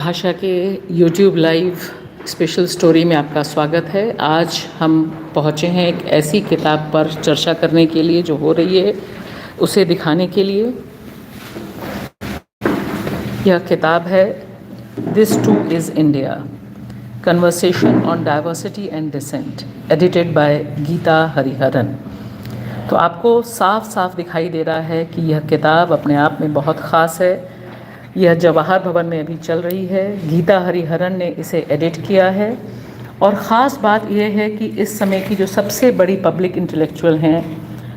भाषा के YouTube live special story में आपका स्वागत है। आज हम पहुँचे हैं एक ऐसी किताब पर चर्चा करने के लिए जो हो रही है, उसे दिखाने के लिए। यह किताब है this too is India, conversation on diversity and dissent, edited by Geeta Hariharan. तो आपको साफ साफ दिखाई दे रहा है कि यह किताब अपने आप में बहुत ख़ास है। यह जवाहर भवन में अभी चल रही है। गीता हरिहरन ने इसे एडिट किया है और ख़ास बात यह है कि इस समय की जो सबसे बड़ी पब्लिक इंटेलेक्चुअल हैं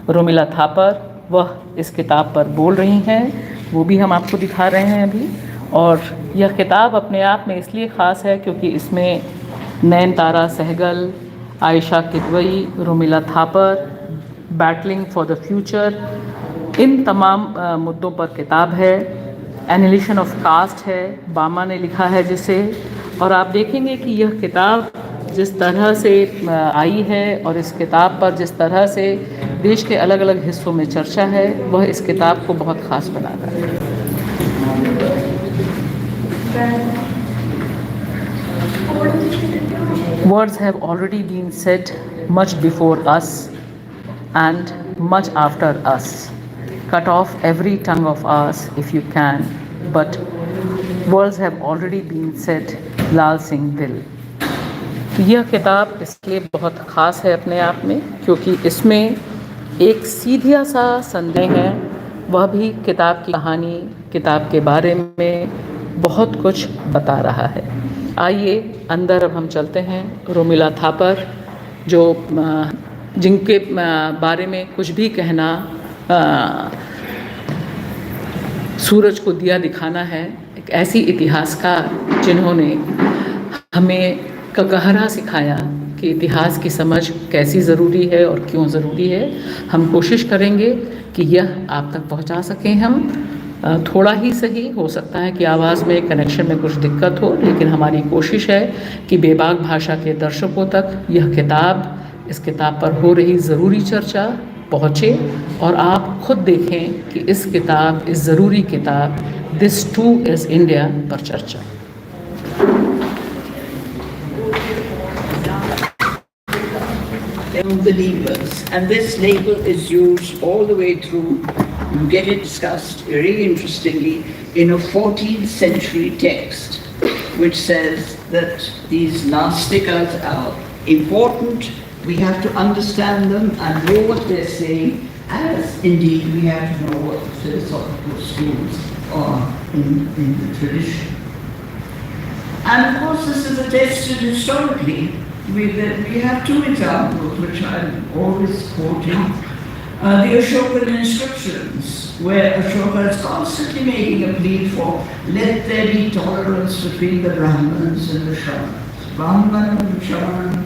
रोमिला थापर, वह इस किताब पर बोल रही हैं। वो भी हम आपको दिखा रहे हैं अभी। और यह किताब अपने आप में इसलिए ख़ास है क्योंकि इसमें Nayantara Sahgal, Ayesha Kidwai, Romila Thapar, battling for the future, इन तमाम मुद्दों पर किताब है। एनिलेशन ऑफ कास्ट है, बामा ने लिखा है जिसे। और आप देखेंगे कि यह किताब जिस तरह से आई है और इस किताब पर जिस तरह से देश के अलग अलग हिस्सों में चर्चा है, वह इस किताब को बहुत ख़ास बनाता है। Words have already been said much before us and much after us. Cut off every tongue of ours if you can, but words have already been said. लाल सिंह दिल। यह किताब इसलिए बहुत ख़ास है अपने आप में क्योंकि इसमें एक सीधा सा संदेश है, वह भी किताब की कहानी, किताब के बारे में बहुत कुछ बता रहा है। आइए अंदर अब हम चलते हैं। रोमिला थापर, जो जिनके बारे में कुछ भी कहना सूरज को दिया दिखाना है, एक ऐसी इतिहासकार जिन्होंने हमें ककहरा सिखाया कि इतिहास की समझ कैसी ज़रूरी है और क्यों ज़रूरी है। हम कोशिश करेंगे कि यह आप तक पहुंचा सकें। हम थोड़ा ही सही, हो सकता है कि आवाज़ में, कनेक्शन में कुछ दिक्कत हो, लेकिन हमारी कोशिश है कि बेबाक भाषा के दर्शकों तक यह किताब, इस किताब पर हो रही ज़रूरी चर्चा पहुँचे और आप खुद देखें कि इस किताब, इस ज़रूरी किताब दिस टू इज़ इंडिया पर चर्चा। Believers, and this label is used all the way through. You get it discussed very interestingly in a 14th century text which says that these nastikas are important. We have to understand them and know what they're saying, as indeed we have to know what the philosophical schools are in the tradition. And of course this is attested historically. We have two examples which I'm always quoting. The Ashokan inscriptions, where Ashoka is constantly making a plea for let there be tolerance between the Brahmins and the Shamans. Brahman and Shaman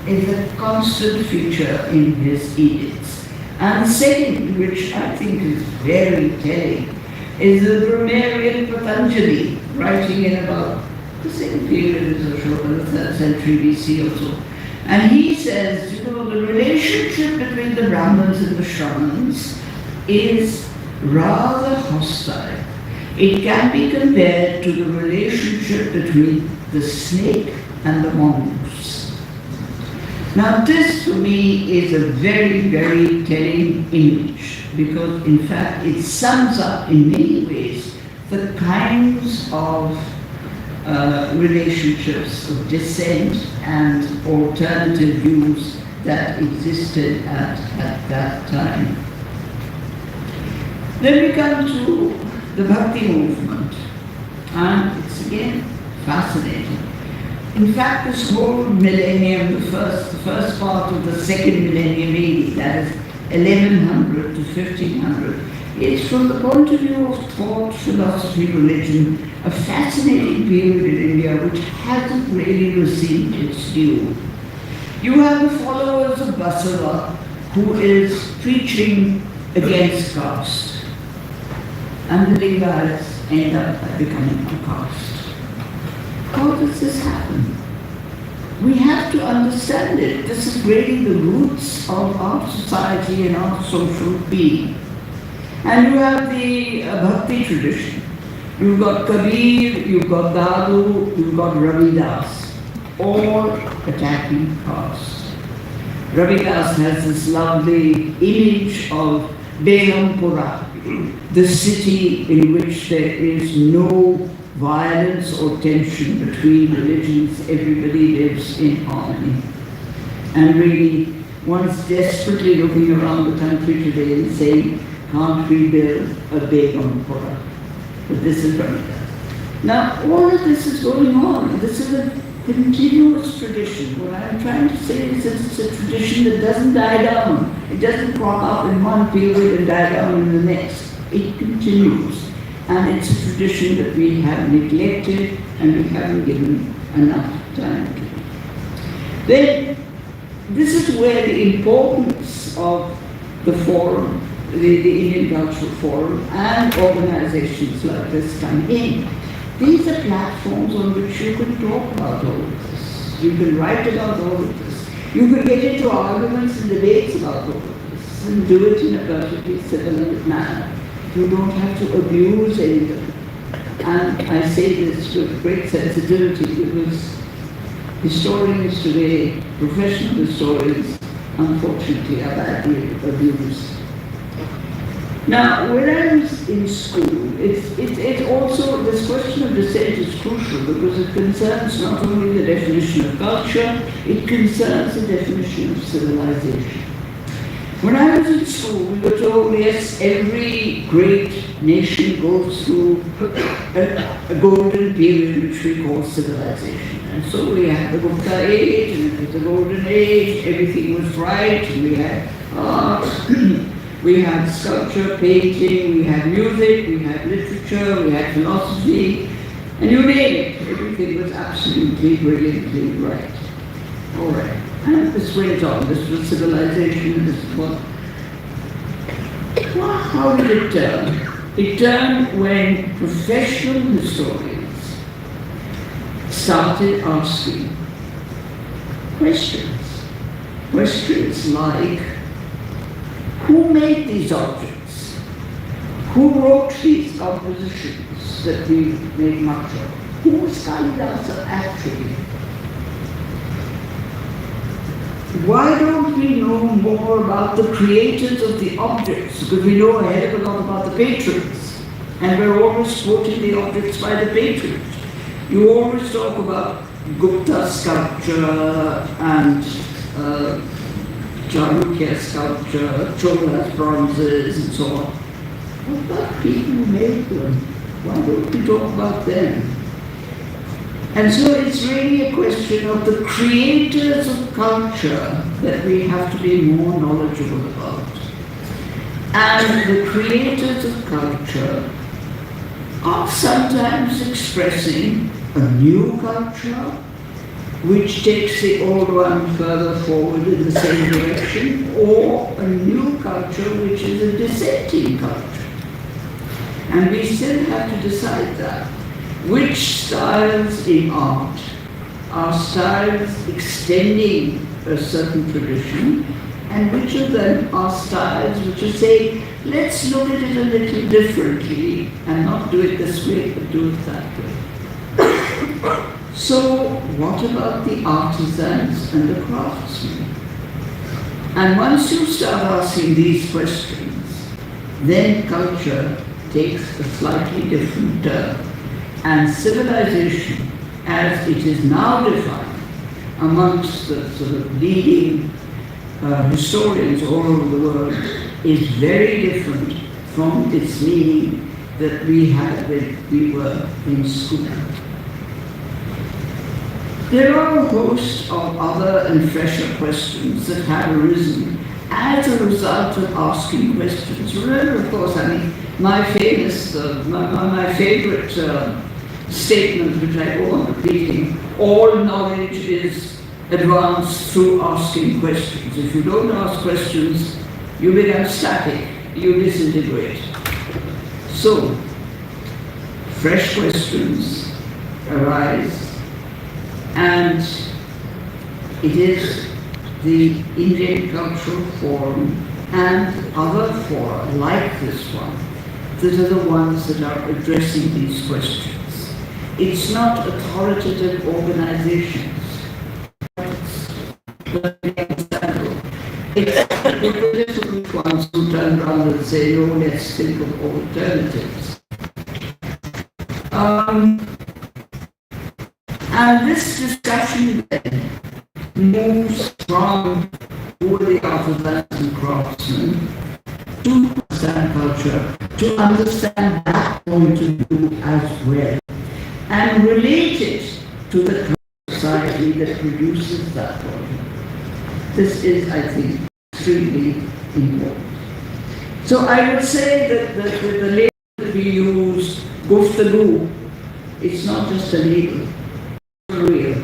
is a constant feature in his edicts. And second, which I think is very telling, is the Brahmarian Patanjali, writing in about the same period as Ashoka, the 3rd century BC also. And he says, the relationship between the Brahmins and the Shamans is rather hostile. It can be compared to the relationship between the snake and the mongoose. Now this to me is a very, very telling image because in fact it sums up in many ways the kinds of relationships of dissent and alternative views that existed at that time. Then we come to the Bhakti movement, and it's again fascinating. In fact, this whole millennium, the first part of the second millennium AD, that is 1100 to 1500, is from the point of view of thought, philosophy, religion, a fascinating period in India which hasn't really received its due. You have the followers of Basava who is preaching against caste, and the Dalits end up by becoming a caste. How does this happen? We have to understand it. This is really the roots of our society and our social being. And you have the Bhakti tradition, You've got Kabir, you've got Dadu, you've got Ravidas, all attacking caste. Ravidas has this lovely image of Behampura, the city in which there is no violence or tension between religions, everybody lives in harmony. And really, one's desperately looking around the country today and saying, can't we build a Behampura? But this is Ravidas. Now, all of this is going on. This is a continuous tradition. What I'm trying to say is that it's a tradition that doesn't die down. It doesn't crop up in one period and die down in the next. It continues. And it's a tradition that we have neglected and we haven't given enough time to. Then, this is where the importance of the forum, the Indian Cultural Forum, and organizations like this come in. These are platforms on which you can talk about all of this. You can write about all of this. You can get into arguments and debates about all of this and do it in a perfectly civilized manner. You don't have to abuse anything. And I say this with great sensitivity because historians today, professional historians, unfortunately are badly abused. Now, when I was in school, it's also, this question of dissent is crucial because it concerns not only the definition of culture, it concerns the definition of civilization. When I was in school, we were told, yes, every great nation goes through a golden period which we call civilization. And so we had the Gupta age, and it was the golden age, everything was bright, and we had art, we had sculpture, painting, we had music, we had literature, we had philosophy, and you name it, everything was absolutely, brilliantly right. All right. And this went on, this was civilization, this is what. Well, how did it turn? It turned when professional historians started asking questions. Questions like, who made these objects? Who wrote these compositions that we make much of? Who was Kalidasa actually? Why don't we know more about the creators of the objects? Because we know a hell of a lot about the patrons. And we're always quoting the objects by the patrons. You always talk about Gupta sculpture and Chanukya sculpture, Chola's bronzes and so on. What about people who made them? Why don't we talk about them? And so it's really a question of the creators of culture that we have to be more knowledgeable about. And the creators of culture are sometimes expressing a new culture, which takes the old one further forward in the same direction, or a new culture which is a dissenting culture. And we still have to decide that. Which styles in art are styles extending a certain tradition, and which of them are styles which are saying, let's look at it a little differently and not do it this way, but do it that way. So what about the artisans and the craftsmen? And once you start asking these questions, then culture takes a slightly different turn. And civilization, as it is now defined amongst the sort of leading historians all over the world, is very different from its meaning that we had when we were in school. There are a host of other and fresher questions that have arisen as a result of asking questions. Remember, of course, my famous, my favorite statement, which I go on repeating, all knowledge is advanced through asking questions. If you don't ask questions, you become static, you disintegrate. So, fresh questions arise, and it is the Indian Cultural Forum and other fora like this one that are the ones that are addressing these questions. It's not authoritative organizations. It's the political ones who turn around and say, no, let's think of alternatives. And this discussion then moves from who are the artisans and craftsmen to understand culture, to understand that point of view as well, and relate it to the society that produces that point of view. This is, I think, extremely important. So I would say that the label that we use, Guftagoo, it's not just a label, it's real.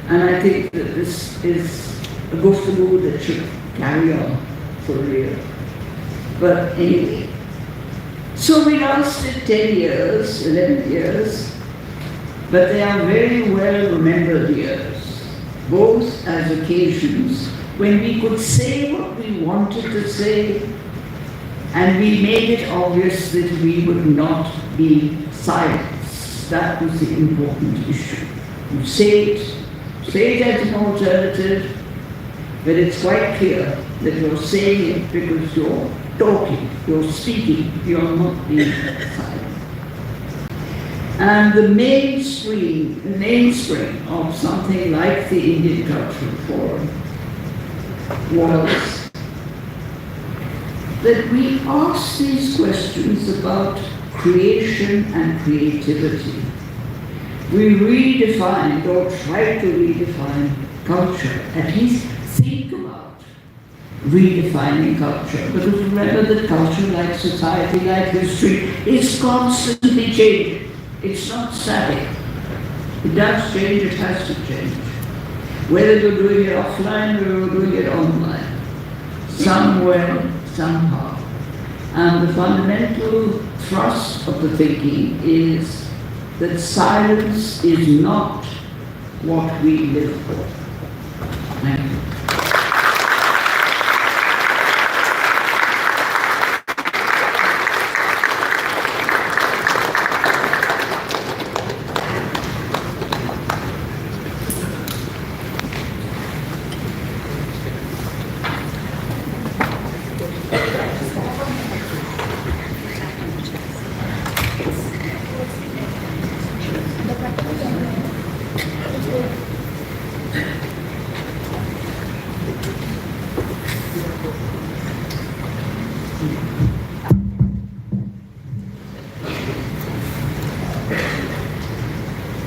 And I think that this is a Guftagoo that should carry on for real. But anyway, so we lasted 10 years, 11 years, but they are very well remembered years, both as occasions when we could say what we wanted to say, and we made it obvious that we would not be silenced. That was the important issue. You say it as an alternative, but it's quite clear that you're saying it because you're talking, you're speaking, you're not being silent. And the mainspring of something like the Indian Cultural Forum was that we asked these questions about creation and creativity. We redefined or tried to redefine culture, at least think about redefining culture, because remember that culture, like society, like history, is constantly changing. It's not static. It does change, it has to change. Whether you're doing it offline or you're doing it online, somewhere, somehow. And the fundamental thrust of the thinking is that silence is not what we live for. Thank you.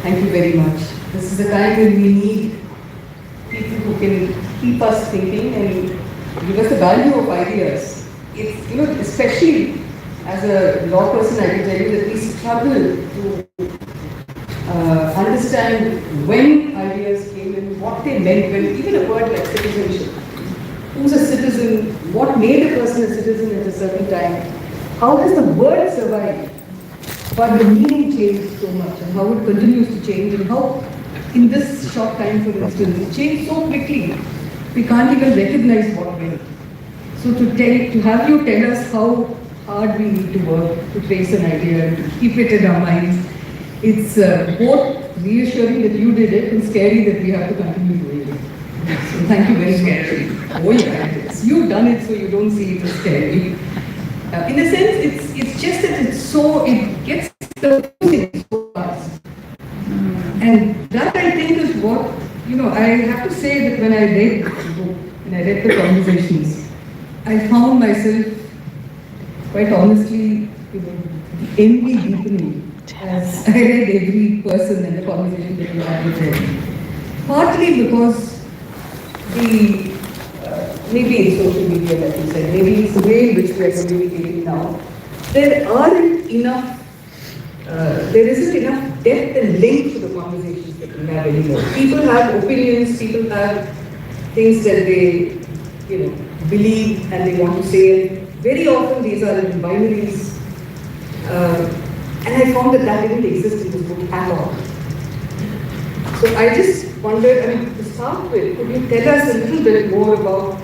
Thank you very much. This is the time when we need people who can keep us thinking and give us the value of ideas. It's, especially as a law person, I can tell you that we struggle to understand when ideas came in, what they meant, when even a word like citizenship. Who's a citizen? What made a person a citizen at a certain time? How does the word survive? But the meaning changed so much, and how it continues to change, and how in this short time, for instance, it changed so quickly, we can't even recognize what went. So to have you tell us how hard we need to work to trace an idea and to keep it in our minds, it's both reassuring that you did it and scary that we have to continue doing it. So thank you very much. Oh yeah, you've done it, so you don't see it as scary. In a sense, it's just that it gets confusing so fast. And that, I think, is what, I have to say that when I read the book, when I read the conversations, I found myself, quite honestly, envy deepening as I read every person and the conversation that you had with them. Partly because maybe it's social media, like you said, maybe it's the way in which we are communicating now. There isn't enough depth and length to the conversations that we have anymore. People have opinions, people have things that they, believe and they want to say. Very often these are in binaries. And I found that didn't exist in this book at all. So I just wondered, to start with, could you tell us a little bit more about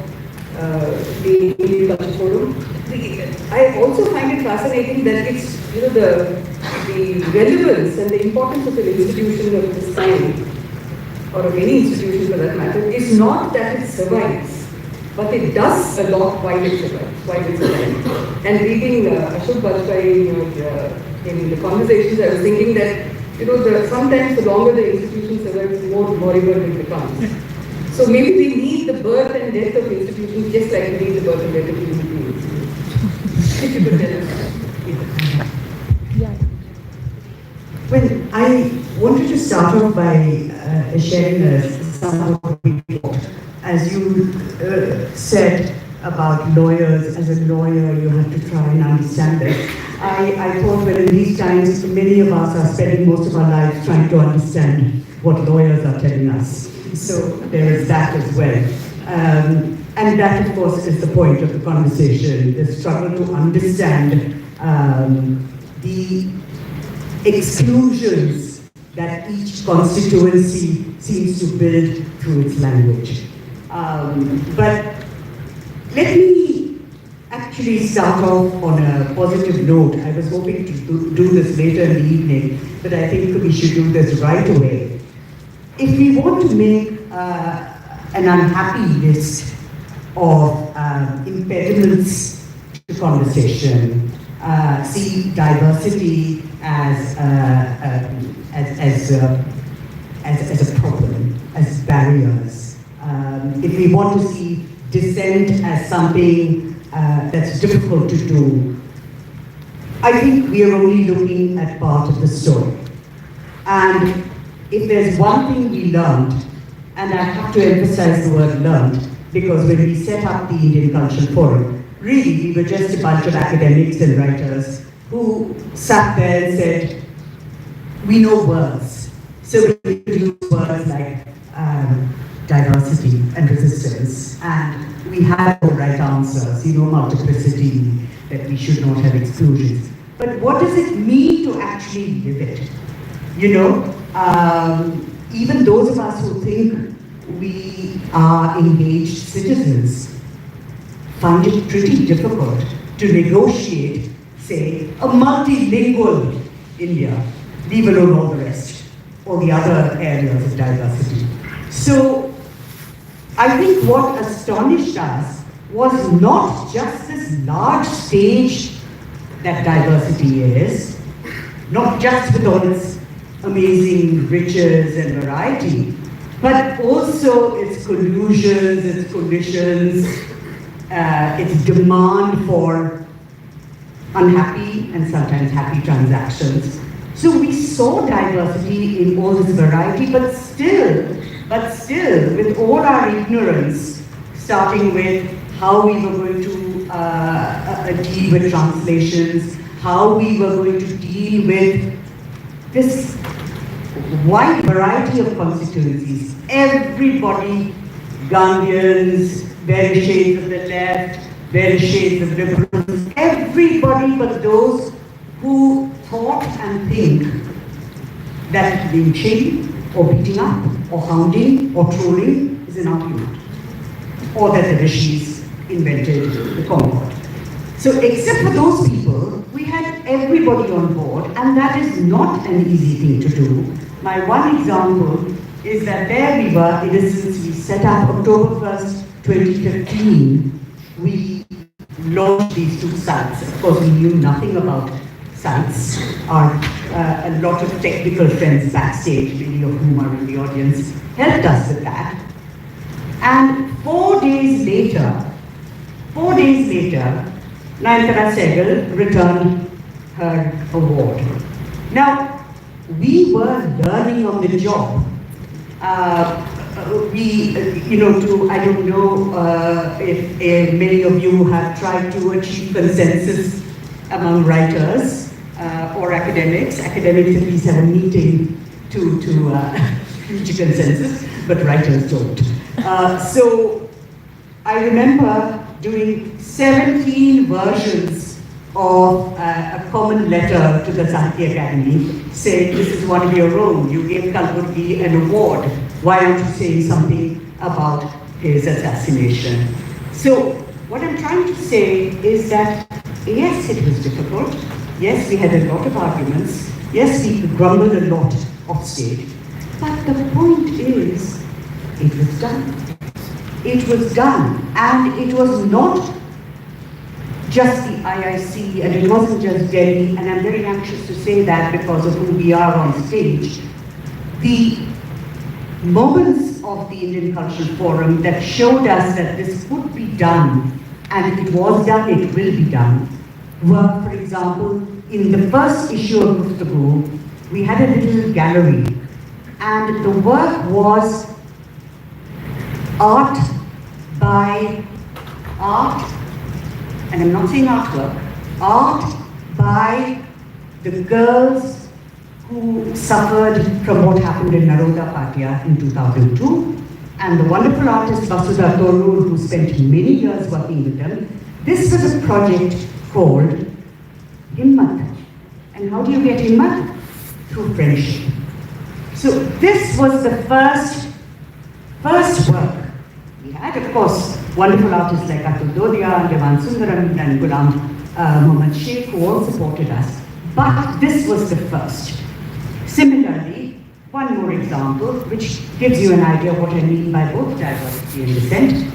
the Indian Culture Forum? I also find it fascinating that it's, the relevance and the importance of an institution of this kind, or of any institution for that matter, is not that it survives, but it does a lot while it survives. And reading Ashok Bajpai in the conversations, I was thinking that, sometimes the longer the institution survives, the more moribund it becomes. So maybe we need the birth and death of institutions just like we need the birth and death of human beings. If you could tell us. Well, I wanted to start off by sharing some of what we thought. As you said about lawyers, as a lawyer you have to try and understand this. I thought, well, in these times, many of us are spending most of our lives trying to understand what lawyers are telling us. So there is that as well. And that, of course, is the point of the conversation, the struggle to understand the exclusions that each constituency seems to build through its language. But let me actually start off on a positive note. I was hoping to do this later in the evening, but I think we should do this right away. If we want to make an unhappy list of impediments to conversation, see diversity as a problem, as barriers. If we want to see dissent as something that's difficult to do, I think we are only looking at part of the story. And if there's one thing we learned, and I have to emphasize the word learned, because when we set up the Indian Cultural Forum, really we were just a bunch of academics and writers who sat there and said, we know words. So we use words like diversity and resistance, and we have no right answers, multiplicity, that we should not have exclusions. But what does it mean to actually live it? Even those of us who think we are engaged citizens find it pretty difficult to negotiate, say, a multilingual India, leave alone all the rest, or the other areas of diversity. So I think what astonished us was not just this large stage that diversity is, not just with all its amazing riches and variety, but also its collusions, its collisions, its demand for unhappy and sometimes happy transactions. So we saw diversity in all this variety, but still, with all our ignorance, starting with how we were going to deal with translations, how we were going to deal with this wide variety of constituencies. Everybody, Gandhians, various shades of the left, various shades of liberals, everybody but those who thought and think that lynching or beating up or hounding or trolling is an argument, or that the rishis invented the Concord. So except for those people, we had everybody on board, and that is not an easy thing to do. My one example is that there we were, innocents, we set up October 1st, 2015, we launched these two sites. Of course, we knew nothing about sites. A lot of technical friends backstage, many of whom are in the audience, helped us with that. And 4 days later, Nai Karvat returned her award. Now, we were learning on the job. I don't know if many of you have tried to achieve consensus among writers or academics. Academics at least have a meeting to reach a consensus, but writers don't. So I remember doing 17 versions of a common letter to the Sahitya Academy saying, this is one of your own, you gave Kalburgi an award, why aren't you saying something about his assassination? So what I'm trying to say is that, yes, it was difficult. Yes, we had a lot of arguments. Yes, we grumbled a lot off stage. But the point is, it was done. It was done. And it was not just the IIC, and it wasn't just Delhi, and I'm very anxious to say that because of who we are on stage. The moments of the Indian Cultural Forum that showed us that this could be done, and it was done, it will be done, were, for example, in the first issue of Lucknow, we had a little gallery, and the work was art by art, and I'm not saying artwork, art by the girls who suffered from what happened in Naroda Patia in 2002, and the wonderful artist Vasudha Torur, who spent many years working with them. This was a project called Himmat. And how do you get Himmat? Through friendship. So this was the first work. We had, of course, wonderful artists like Atul Dodia and Devan Sundaram and Ghulam Muhammad Sheikh who all supported us. But this was the first. Similarly, one more example, which gives you an idea of what I mean by both diversity and dissent.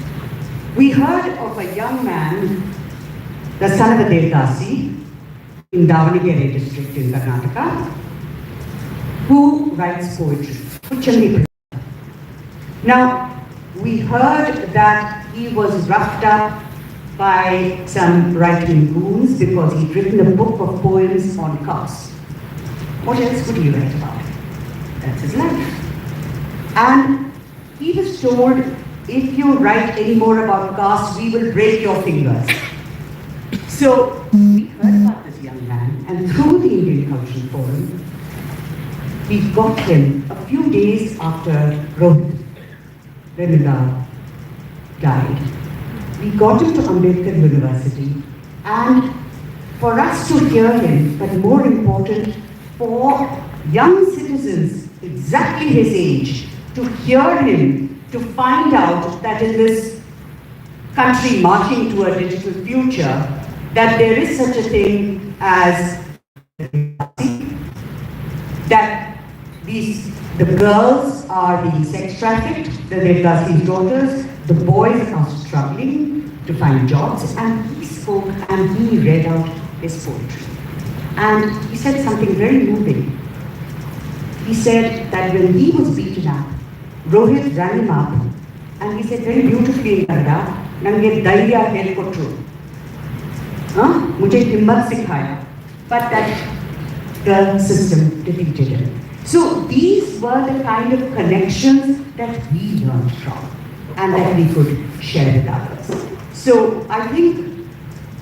We heard of a young man, the son of a Devdasi, in Davanagere district in Karnataka, who writes poetry. Now, we heard that he was roughed up by some right-wing goons because he'd written a book of poems on caste. What else would he write about? That's his life. And he was told, if you write any more about caste, we will break your fingers. So we heard about this young man, and through the Indian Cultural Forum, we got him a few days after Rohit Venuda died. We got him to Ambedkar University, and for us to hear him, but more important, for young citizens exactly his age to hear him, to find out that in this country marching to a digital future, that there is such a thing as that the girls are being sex trafficked, the Devdasi's daughters, the boys are struggling to find jobs, and he spoke and he read out his poetry. And he said something very moving. He said that when he was beaten up, Rohit ran him up, and he said very beautifully in Kannada, "Nange dhairya helkotru, mujhe himmat sikhaya," but that the system defeated him. So these were the kind of connections that we learned from, and that we could share with others. So I think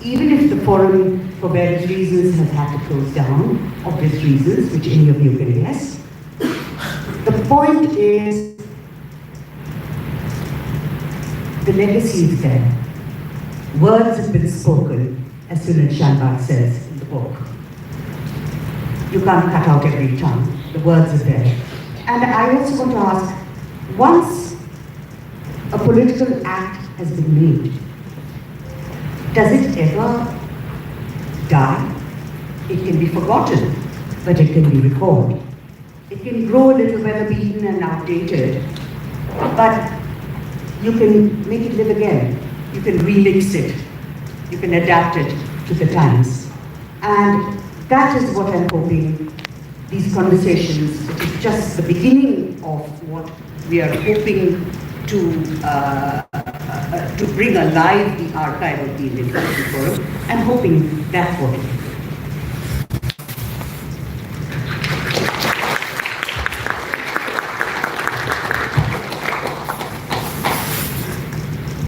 even if the forum, for various reasons, has had to close down, obvious reasons, which any of you can guess, the point is, the legacy is there. Words have been spoken, as Sunil Shanbag says in the book. You can't cut out every tongue. The words are there. And I also want to ask, once a political act has been made, does it ever die? It can be forgotten, but it can be recalled. It can grow a little weather-beaten and outdated, but you can make it live again. You can remix it. You can adapt it to the times. And that is what I'm hoping these conversations, which is just the beginning of what we are hoping to bring alive the archive of the Indian Cultural Forum. I'm hoping that's what it is.